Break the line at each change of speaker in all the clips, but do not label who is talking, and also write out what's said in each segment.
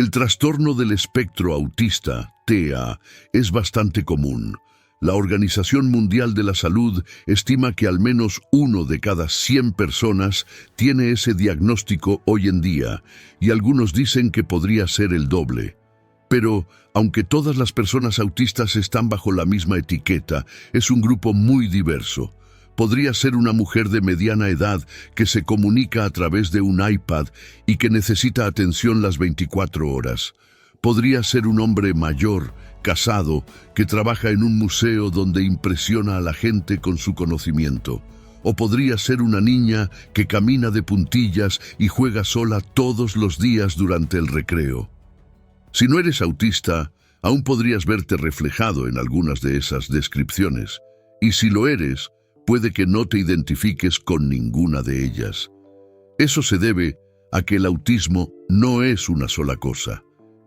El trastorno del espectro autista, TEA, es bastante común. La Organización Mundial de la Salud estima que al menos 1 de cada 100 personas tiene ese diagnóstico hoy en día, y algunos dicen que podría ser el doble. Pero, aunque todas las personas autistas están bajo la misma etiqueta, es un grupo muy diverso. Podría ser una mujer de mediana edad que se comunica a través de un iPad y que necesita atención las 24 horas. Podría ser un hombre mayor, casado, que trabaja en un museo donde impresiona a la gente con su conocimiento. O podría ser una niña que camina de puntillas y juega sola todos los días durante el recreo. Si no eres autista, aún podrías verte reflejado en algunas de esas descripciones. Y si lo eres, puede que no te identifiques con ninguna de ellas. Eso se debe a que el autismo no es una sola cosa.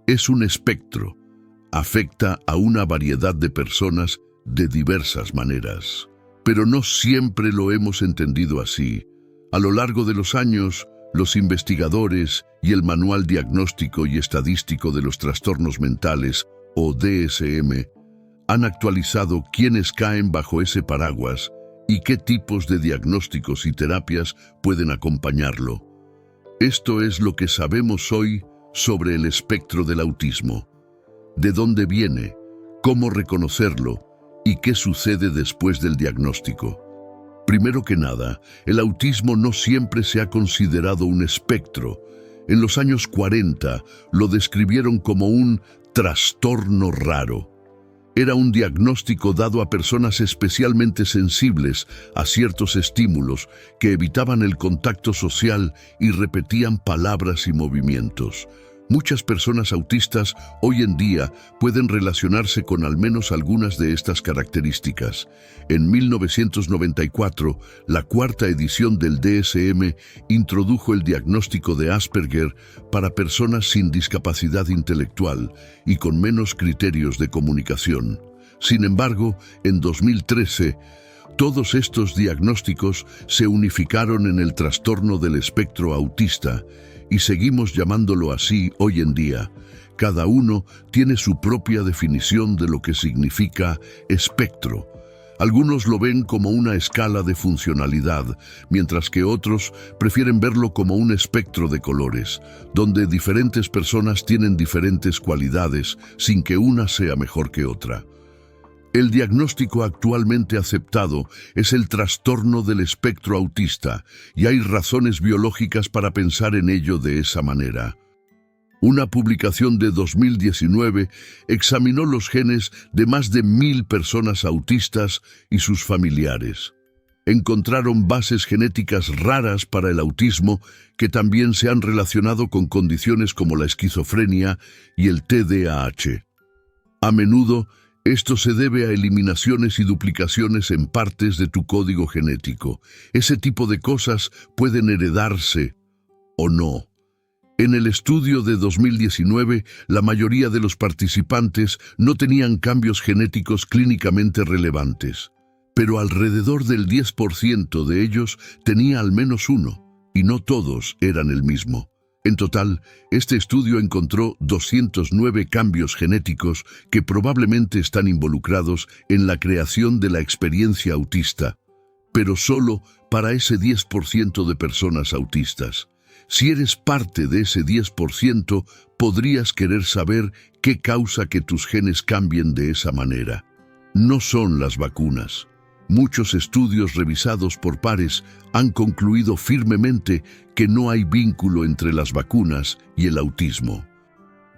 Es un espectro. Afecta a una variedad de personas de diversas maneras. Pero no siempre lo hemos entendido así. A lo largo de los años, los investigadores y el Manual Diagnóstico y Estadístico de los Trastornos Mentales, o DSM, han actualizado quiénes caen bajo ese paraguas y qué tipos de diagnósticos y terapias pueden acompañarlo. Esto es lo que sabemos hoy sobre el espectro del autismo. ¿De dónde viene? ¿Cómo reconocerlo? ¿Y qué sucede después del diagnóstico? Primero que nada, el autismo no siempre se ha considerado un espectro. En los años 40 lo describieron como un trastorno raro. Era un diagnóstico dado a personas especialmente sensibles a ciertos estímulos que evitaban el contacto social y repetían palabras y movimientos. Muchas personas autistas hoy en día pueden relacionarse con al menos algunas de estas características. En 1994, la 4ª edición del DSM introdujo el diagnóstico de Asperger para personas sin discapacidad intelectual y con menos criterios de comunicación. Sin embargo, en 2013, todos estos diagnósticos se unificaron en el trastorno del espectro autista, y seguimos llamándolo así hoy en día. Cada uno tiene su propia definición de lo que significa espectro. Algunos lo ven como una escala de funcionalidad, mientras que otros prefieren verlo como un espectro de colores, donde diferentes personas tienen diferentes cualidades, sin que una sea mejor que otra. El diagnóstico actualmente aceptado es el trastorno del espectro autista, y hay razones biológicas para pensar en ello de esa manera. Una publicación de 2019 examinó los genes de más de 1000 personas autistas y sus familiares. Encontraron bases genéticas raras para el autismo que también se han relacionado con condiciones como la esquizofrenia y el TDAH. A menudo, esto se debe a eliminaciones y duplicaciones en partes de tu código genético. Ese tipo de cosas pueden heredarse o no. En el estudio de 2019, la mayoría de los participantes no tenían cambios genéticos clínicamente relevantes, pero alrededor del 10% de ellos tenía al menos uno, y no todos eran el mismo. En total, este estudio encontró 209 cambios genéticos que probablemente están involucrados en la creación de la experiencia autista, pero solo para ese 10% de personas autistas. Si eres parte de ese 10%, podrías querer saber qué causa que tus genes cambien de esa manera. No son las vacunas. Muchos estudios revisados por pares han concluido firmemente que no hay vínculo entre las vacunas y el autismo.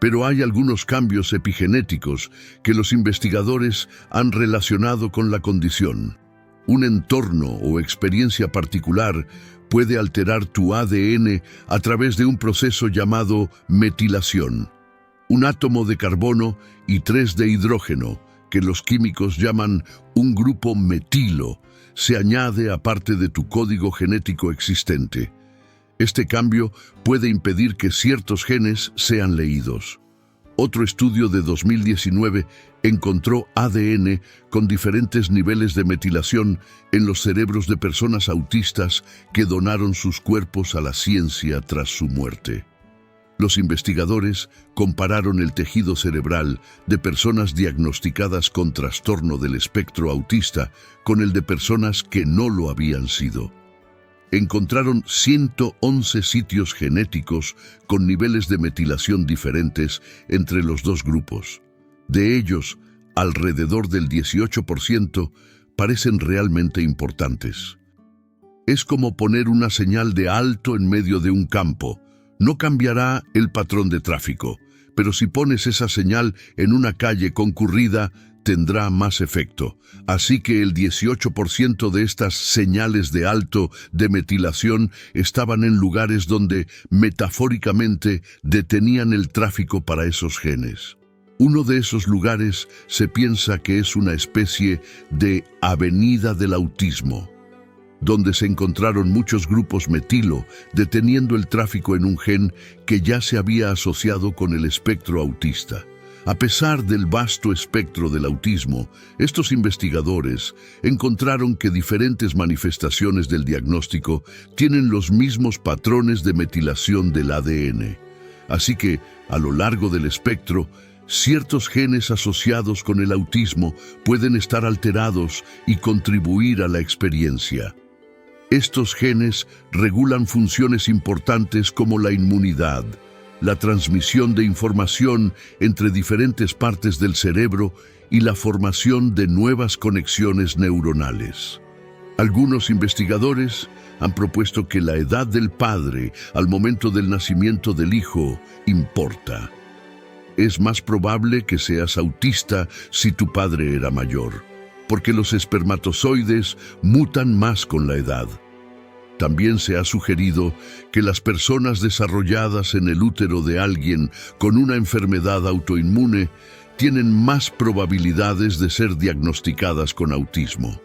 Pero hay algunos cambios epigenéticos que los investigadores han relacionado con la condición. Un entorno o experiencia particular puede alterar tu ADN a través de un proceso llamado metilación. Un átomo de carbono y 3 de hidrógeno, que los químicos llaman un grupo metilo, se añade a parte de tu código genético existente. Este cambio puede impedir que ciertos genes sean leídos. Otro estudio de 2019 encontró ADN con diferentes niveles de metilación en los cerebros de personas autistas que donaron sus cuerpos a la ciencia tras su muerte. Los investigadores compararon el tejido cerebral de personas diagnosticadas con trastorno del espectro autista con el de personas que no lo habían sido. Encontraron 111 sitios genéticos con niveles de metilación diferentes entre los dos grupos. De ellos, alrededor del 18% parecen realmente importantes. Es como poner una señal de alto en medio de un campo. No cambiará el patrón de tráfico, pero si pones esa señal en una calle concurrida, tendrá más efecto. Así que el 18% de estas señales de alto de metilación estaban en lugares donde, metafóricamente, detenían el tráfico para esos genes. Uno de esos lugares se piensa que es una especie de avenida del autismo, donde se encontraron muchos grupos metilo deteniendo el tráfico en un gen que ya se había asociado con el espectro autista. A pesar del vasto espectro del autismo, estos investigadores encontraron que diferentes manifestaciones del diagnóstico tienen los mismos patrones de metilación del ADN. Así que, a lo largo del espectro, ciertos genes asociados con el autismo pueden estar alterados y contribuir a la experiencia. Estos genes regulan funciones importantes como la inmunidad, la transmisión de información entre diferentes partes del cerebro y la formación de nuevas conexiones neuronales. Algunos investigadores han propuesto que la edad del padre al momento del nacimiento del hijo importa. Es más probable que seas autista si tu padre era mayor, porque los espermatozoides mutan más con la edad. También se ha sugerido que las personas desarrolladas en el útero de alguien con una enfermedad autoinmune tienen más probabilidades de ser diagnosticadas con autismo.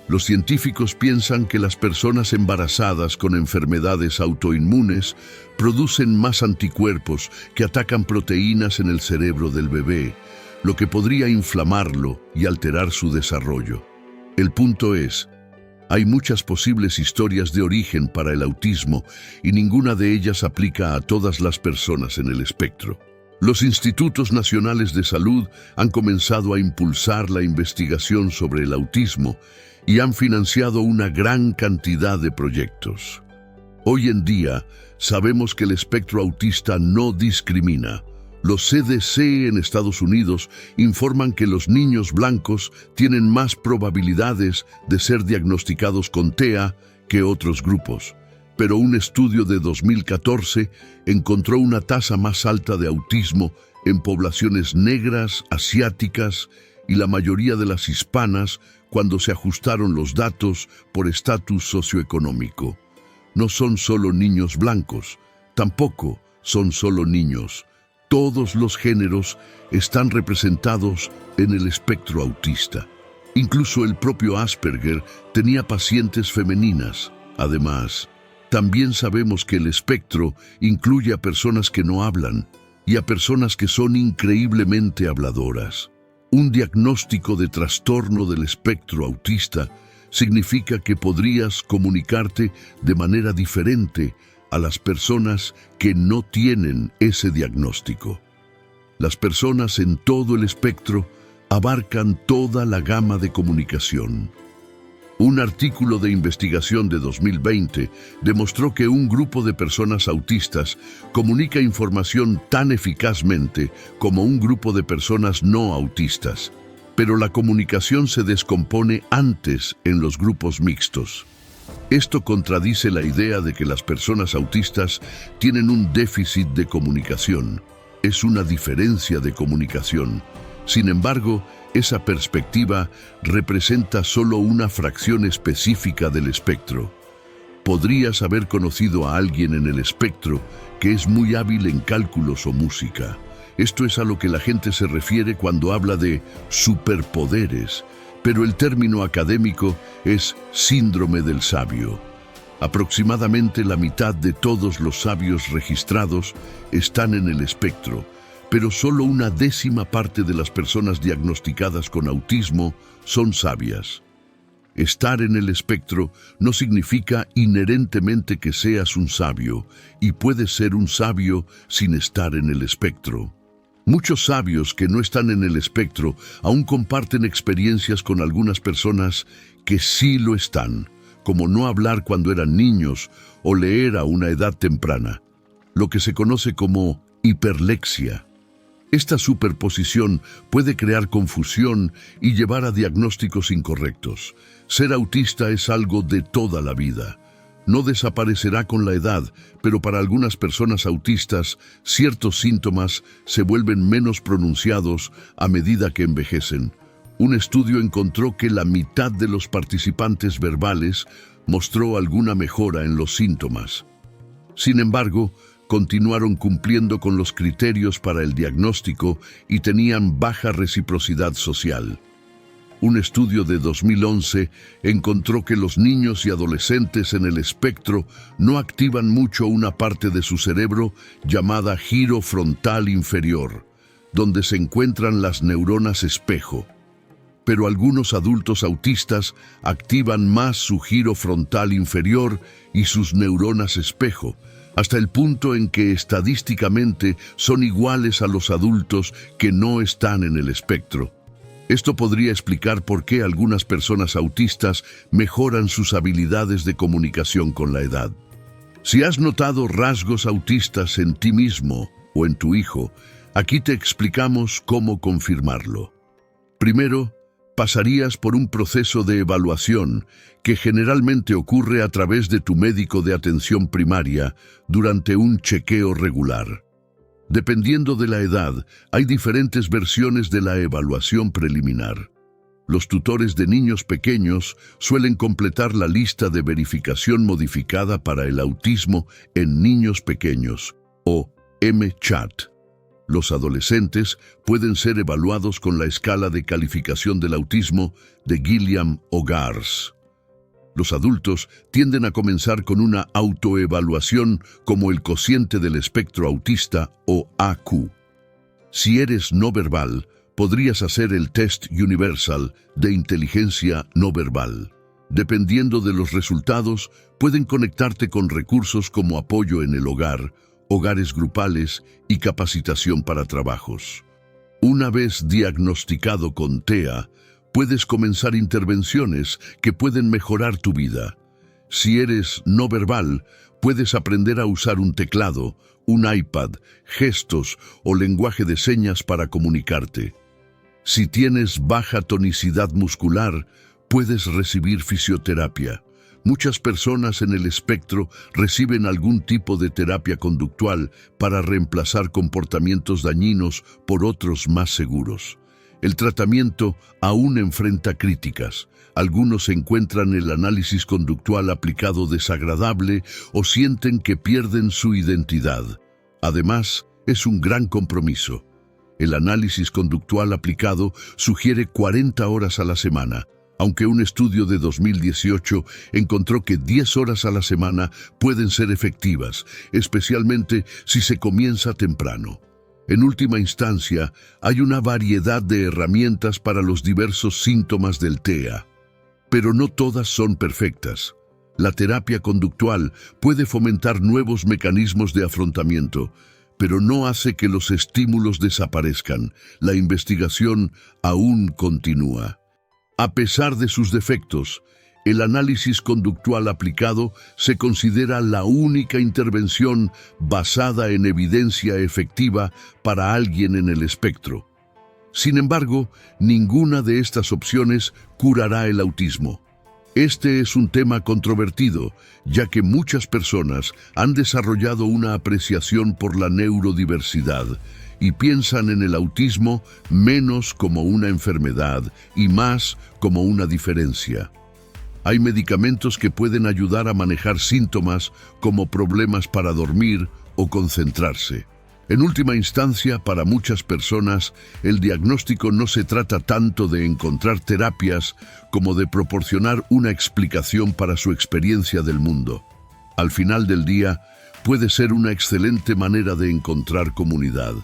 Los científicos piensan que las personas embarazadas con enfermedades autoinmunes producen más anticuerpos que atacan proteínas en el cerebro del bebé, lo que podría inflamarlo y alterar su desarrollo. El punto es, hay muchas posibles historias de origen para el autismo y ninguna de ellas aplica a todas las personas en el espectro. Los Institutos Nacionales de Salud han comenzado a impulsar la investigación sobre el autismo y han financiado una gran cantidad de proyectos. Hoy en día, sabemos que el espectro autista no discrimina. Los CDC en Estados Unidos informan que los niños blancos tienen más probabilidades de ser diagnosticados con TEA que otros grupos, pero un estudio de 2014 encontró una tasa más alta de autismo en poblaciones negras, asiáticas y la mayoría de las hispanas cuando se ajustaron los datos por estatus socioeconómico. No son solo niños blancos, tampoco son solo niños. Todos los géneros están representados en el espectro autista. Incluso el propio Asperger tenía pacientes femeninas. Además, también sabemos que el espectro incluye a personas que no hablan y a personas que son increíblemente habladoras. Un diagnóstico de trastorno del espectro autista significa que podrías comunicarte de manera diferente a las personas que no tienen ese diagnóstico. Las personas en todo el espectro abarcan toda la gama de comunicación. Un artículo de investigación de 2020 demostró que un grupo de personas autistas comunica información tan eficazmente como un grupo de personas no autistas, pero la comunicación se descompone antes en los grupos mixtos. Esto contradice la idea de que las personas autistas tienen un déficit de comunicación. Es una diferencia de comunicación. Sin embargo, esa perspectiva representa solo una fracción específica del espectro. Podrías haber conocido a alguien en el espectro que es muy hábil en cálculos o música. Esto es a lo que la gente se refiere cuando habla de superpoderes, pero el término académico es síndrome del sabio. Aproximadamente la mitad de todos los sabios registrados están en el espectro, pero solo una décima parte de las personas diagnosticadas con autismo son sabias. Estar en el espectro no significa inherentemente que seas un sabio, y puedes ser un sabio sin estar en el espectro. Muchos sabios que no están en el espectro aún comparten experiencias con algunas personas que sí lo están, como no hablar cuando eran niños o leer a una edad temprana, lo que se conoce como hiperlexia. Esta superposición puede crear confusión y llevar a diagnósticos incorrectos. Ser autista es algo de toda la vida. No desaparecerá con la edad, pero para algunas personas autistas, ciertos síntomas se vuelven menos pronunciados a medida que envejecen. Un estudio encontró que la mitad de los participantes verbales mostró alguna mejora en los síntomas. Sin embargo, continuaron cumpliendo con los criterios para el diagnóstico y tenían baja reciprocidad social. Un estudio de 2011 encontró que los niños y adolescentes en el espectro no activan mucho una parte de su cerebro llamada giro frontal inferior, donde se encuentran las neuronas espejo. Pero algunos adultos autistas activan más su giro frontal inferior y sus neuronas espejo, hasta el punto en que estadísticamente son iguales a los adultos que no están en el espectro. Esto podría explicar por qué algunas personas autistas mejoran sus habilidades de comunicación con la edad. Si has notado rasgos autistas en ti mismo o en tu hijo, aquí te explicamos cómo confirmarlo. Primero, pasarías por un proceso de evaluación que generalmente ocurre a través de tu médico de atención primaria durante un chequeo regular. Dependiendo de la edad, hay diferentes versiones de la evaluación preliminar. Los tutores de niños pequeños suelen completar la lista de verificación modificada para el autismo en niños pequeños, o MCHAT. Los adolescentes pueden ser evaluados con la escala de calificación del autismo de Gilliam o GARS. Los adultos tienden a comenzar con una autoevaluación como el cociente del espectro autista o AQ. Si eres no verbal, podrías hacer el test universal de inteligencia no verbal. Dependiendo de los resultados, pueden conectarte con recursos como apoyo en el hogar, hogares grupales y capacitación para trabajos. Una vez diagnosticado con TEA, puedes comenzar intervenciones que pueden mejorar tu vida. Si eres no verbal, puedes aprender a usar un teclado, un iPad, gestos o lenguaje de señas para comunicarte. Si tienes baja tonicidad muscular, puedes recibir fisioterapia. Muchas personas en el espectro reciben algún tipo de terapia conductual para reemplazar comportamientos dañinos por otros más seguros. El tratamiento aún enfrenta críticas. Algunos encuentran el análisis conductual aplicado desagradable o sienten que pierden su identidad. Además, es un gran compromiso. El análisis conductual aplicado sugiere 40 horas a la semana, aunque un estudio de 2018 encontró que 10 horas a la semana pueden ser efectivas, especialmente si se comienza temprano. En última instancia, hay una variedad de herramientas para los diversos síntomas del TEA, pero no todas son perfectas. La terapia conductual puede fomentar nuevos mecanismos de afrontamiento, pero no hace que los estímulos desaparezcan. La investigación aún continúa. A pesar de sus defectos, el análisis conductual aplicado se considera la única intervención basada en evidencia efectiva para alguien en el espectro. Sin embargo, ninguna de estas opciones curará el autismo. Este es un tema controvertido, ya que muchas personas han desarrollado una apreciación por la neurodiversidad y piensan en el autismo menos como una enfermedad y más como una diferencia. Hay medicamentos que pueden ayudar a manejar síntomas como problemas para dormir o concentrarse. En última instancia, para muchas personas, el diagnóstico no se trata tanto de encontrar terapias como de proporcionar una explicación para su experiencia del mundo. Al final del día, puede ser una excelente manera de encontrar comunidad.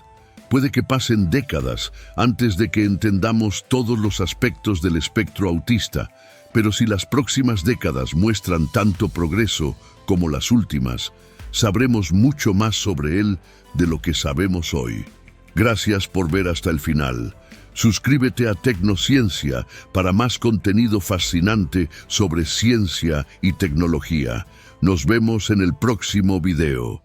Puede que pasen décadas antes de que entendamos todos los aspectos del espectro autista, Pero si las próximas décadas muestran tanto progreso como las últimas, sabremos mucho más sobre él de lo que sabemos hoy. Gracias por ver hasta el final. Suscríbete a Tecnociencia para más contenido fascinante sobre ciencia y tecnología. Nos vemos en el próximo video.